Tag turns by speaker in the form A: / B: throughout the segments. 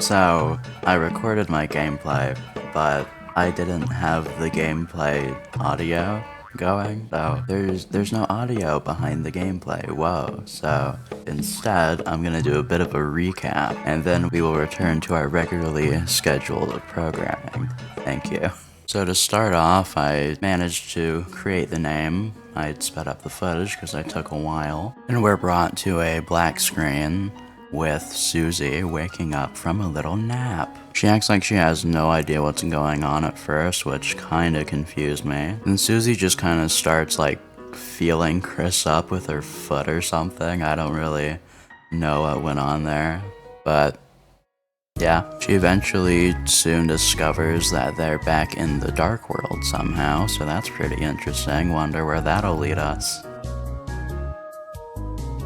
A: So, I recorded my gameplay, but I didn't have the gameplay audio going, so there's no audio behind the gameplay, whoa. So, instead, I'm gonna do a bit of a recap, and then we will return to our regularly scheduled programming. Thank you. So to start off, I managed to create the name. I'd sped up the footage because I took a while, and we're brought to a black screen with Susie waking up from a little nap. She acts like she has no idea what's going on at first, which kinda confused me. And Susie just kinda starts like feeling Chris up with her foot or something. I don't really know what went on there, but yeah, she eventually soon discovers that they're back in the dark world somehow, so that's pretty interesting. Wonder where that'll lead us.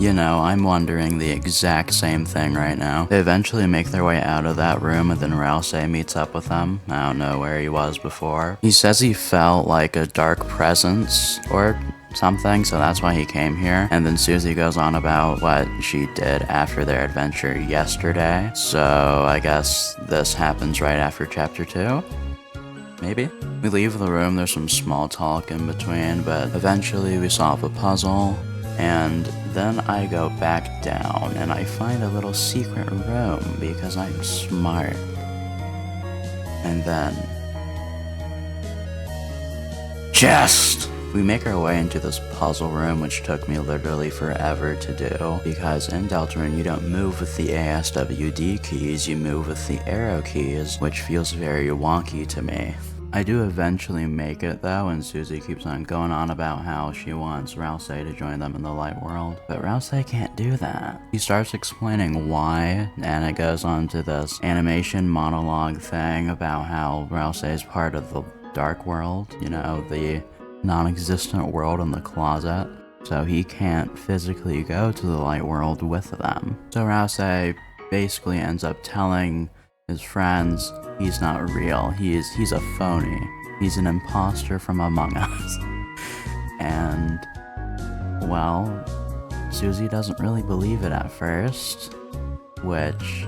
A: You know, I'm wondering the exact same thing right now. They eventually make their way out of that room, and then Rouse meets up with them. I don't know where he was before. He says he felt like a dark presence or something, so that's why he came here. And then Susie goes on about what she did after their adventure yesterday. So I guess this happens right after chapter 2? Maybe? We leave the room, there's some small talk in between, but eventually we solve a puzzle. And then I go back down and I find a little secret room because I'm smart. And then chest! We make our way into this puzzle room, which took me literally forever to do, because in Deltarune you don't move with the ASWD keys, you move with the arrow keys, which feels very wonky to me. I do eventually make it though, and Susie keeps on going on about how she wants Rouse to join them in the light world, but Rouse can't do that. He starts explaining why, and it goes on to this animation monologue thing about how Rouse is part of the dark world, you know, the non-existent world in the closet, so he can't physically go to the light world with them. So Rouse basically ends up telling his friends he's not real, he's a phony, he's an imposter from Among Us. And, well, Susie doesn't really believe it at first, which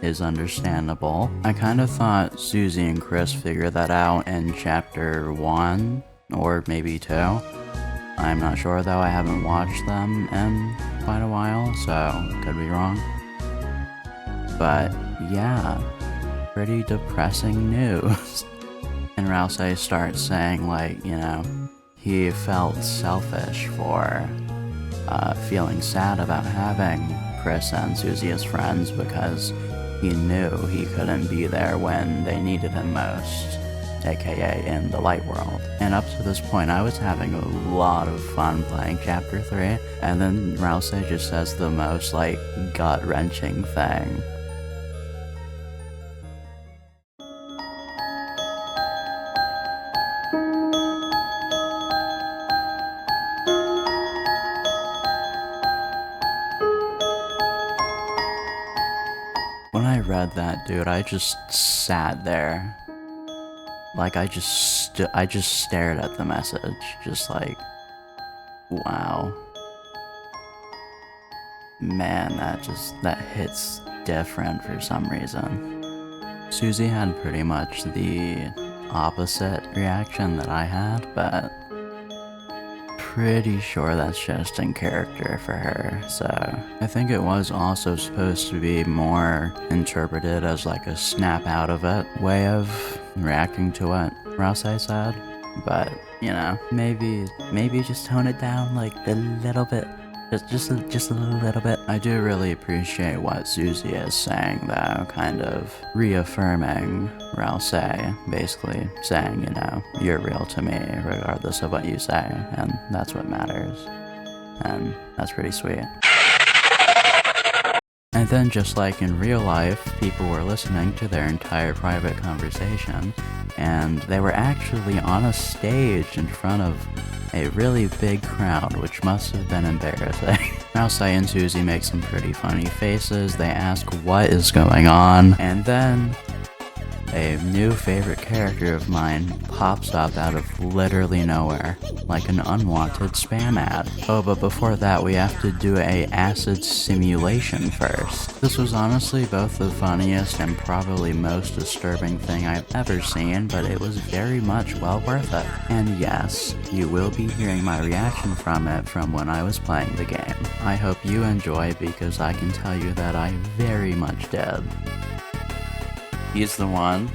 A: is understandable. I kind of thought Susie and Chris figured that out in chapter 1, or maybe 2. I'm not sure though, I haven't watched them in quite a while, so could be wrong. But yeah, pretty depressing news. And Rouse starts saying like, you know, he felt selfish for feeling sad about having Chris and Susie as friends because he knew he couldn't be there when they needed him most, aka in the light world. And up to this point I was having a lot of fun playing chapter 3, and then Rouse just says the most like gut-wrenching thing. When I read that, dude, I just sat there. Like, I just stared at the message, just like, wow. Man, that hits different for some reason. Susie had pretty much the opposite reaction that I had, but pretty sure that's just in character for her, so I think it was also supposed to be more interpreted as like a snap out of it way of reacting to what Rouse said, but you know, maybe just tone it down like a little bit, just a little bit. I do really appreciate what Susie is saying though, kind of reaffirming Rouse, basically saying, you know, you're real to me regardless of what you say, and that's what matters, and that's pretty sweet. And then just like in real life, people were listening to their entire private conversation, and they were actually on a stage in front of a really big crowd, which must have been embarrassing. Rouse and Susie make some pretty funny faces, they ask what is going on, and then a new favorite character of mine pops up out of literally nowhere, like an unwanted spam ad. Oh, but before that, we have to do a acid simulation first. This was honestly both the funniest and probably most disturbing thing I've ever seen, but it was very much well worth it. And yes, you will be hearing my reaction from it from when I was playing the game. I hope you enjoy, because I can tell you that I very much did. He's the one.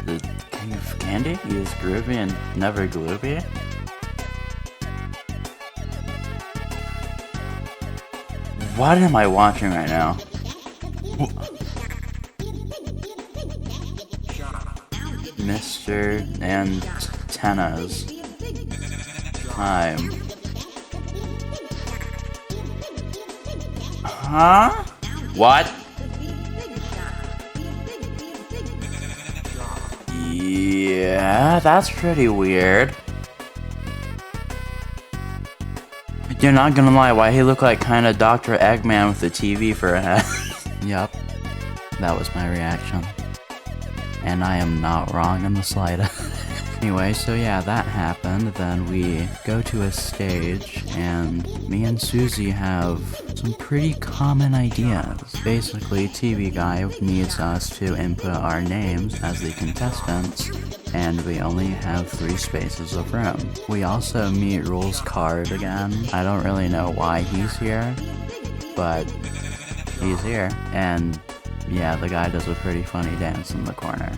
A: The king of candy? He is groovy and never glooby? What am I watching right now? Mr. Antenna's time. Huh? What? Yeah, that's pretty weird. You're not gonna lie, why he look like kinda Dr. Eggman with a TV for a head? Yup, that was my reaction. And I am not wrong in the slightest. Anyway, so yeah, that happened. Then we go to a stage, and me and Susie have some pretty common ideas. Basically, TV Guy needs us to input our names as the contestants, and we only have 3 spaces of room. We also meet Rules Card again. I don't really know why he's here, but he's here. And yeah, the guy does a pretty funny dance in the corner.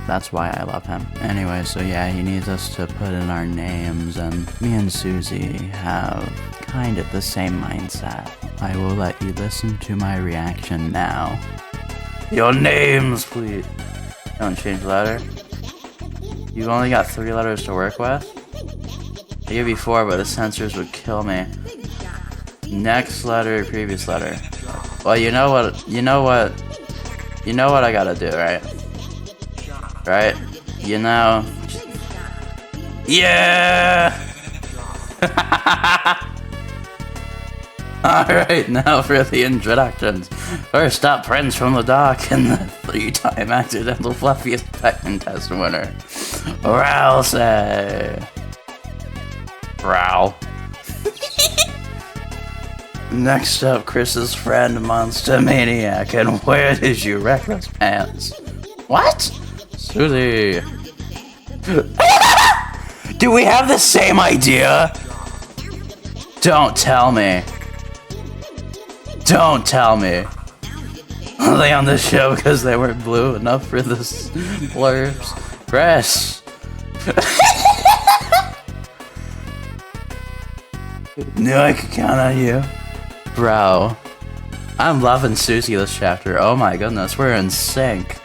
A: That's why I love him. Anyway, so yeah, he needs us to put in our names, and me and Susie have kind of the same mindset. I will let you listen to my reaction now. Your names, please. Don't change letter. You've only got 3 letters to work with? I gave you 4, but the censors would kill me. Next letter, previous letter. Well, you know what I gotta do, right? Right? You know... Yeah! Alright, now for the introductions. First up, Prince from the Dock, and the 3-time accidental fluffiest pet contest winner, Rousey. Row. Next up, Chris's friend, Monster Maniac, and where did you wreck those pants? What? Susie. Do we have the same idea? Don't tell me. Don't tell me. Are they on the show because they weren't blue enough for the blurbs? Chris. Knew I could count on you. Bro. I'm loving Susie this chapter. Oh my goodness, we're in sync.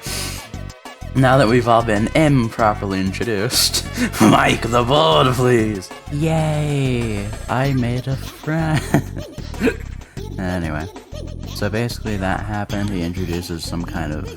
A: Now that we've all been improperly introduced, Mike the board, please. Yay! I made a friend. Anyway, so basically that happened. He introduces some kind of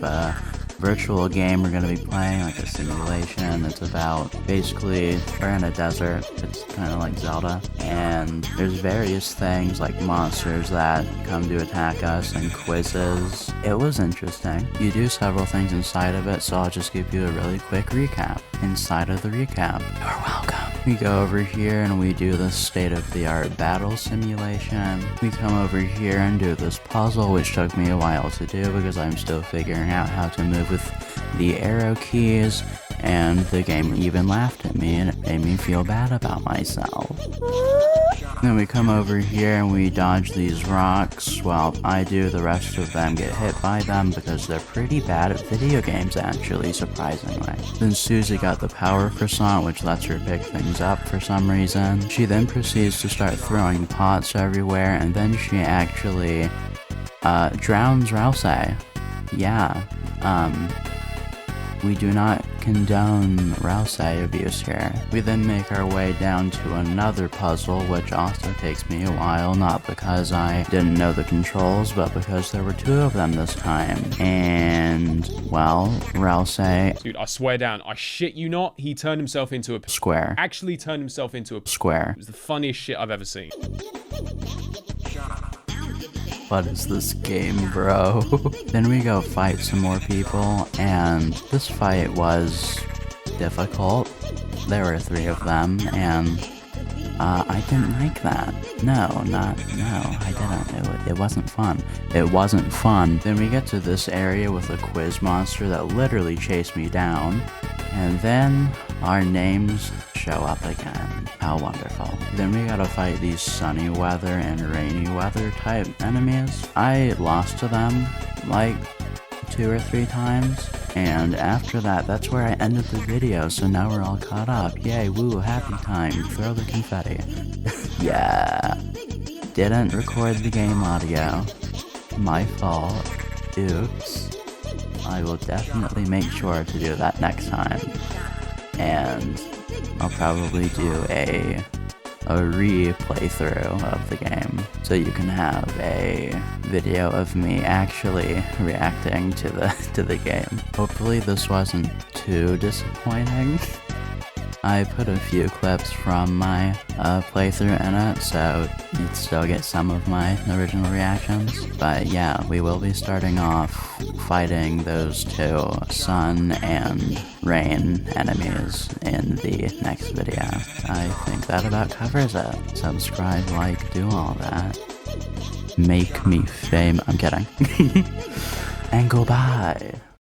A: virtual game we're gonna be playing, like a simulation. It's about, basically, we're in a desert. It's kind of like Zelda, and there's various things like monsters that come to attack us and quizzes. It was interesting. You do several things inside of it, so I'll just give you a really quick recap. Inside of the recap, you're welcome. We go over here and we do the state-of-the-art battle simulation. We come over here and do this puzzle, which took me a while to do because I'm still figuring out how to move with the arrow keys, and the game even laughed at me and it made me feel bad about myself. Then we come over here and we dodge these rocks while I do the rest of them get hit by them because they're pretty bad at video games, actually, surprisingly. Then Susie got the power croissant, which lets her pick things up for some reason. She then proceeds to start throwing pots everywhere, and then she actually drowns Rousey. Yeah, we do not condone Rousey abuse here. We then make our way down to another puzzle, which also takes me a while, not because I didn't know the controls, but because there were 2 of them this time. And, well, Rousey...
B: Dude, I swear down, I shit you not, he turned himself into a...
A: Square.
B: Actually turned himself into a...
A: Square.
B: It was the funniest shit I've ever seen.
A: What is this game, bro? Then we go fight some more people, and this fight was difficult. There were 3 of them, and I didn't like that. No, I didn't. It wasn't fun. It wasn't fun. Then we get to this area with a quiz monster that literally chased me down, and then our names show up again. How wonderful. Then we gotta fight these sunny weather and rainy weather type enemies. I lost to them like 2 or 3 times, and after that, that's where I ended the video, so now we're all caught up. Yay, woo, happy time, throw the confetti. Yeah. Didn't record the game audio. My fault. Oops. I will definitely make sure to do that next time. And I'll probably do a re-playthrough of the game, so you can have a video of me actually reacting to the game. Hopefully this wasn't too disappointing. I put a few clips from my playthrough in it, so you'd still get some of my original reactions. But yeah, we will be starting off fighting those 2 sun and rain enemies in the next video. I think that about covers it. Subscribe, like, do all that. Make me famous. I'm kidding. And goodbye.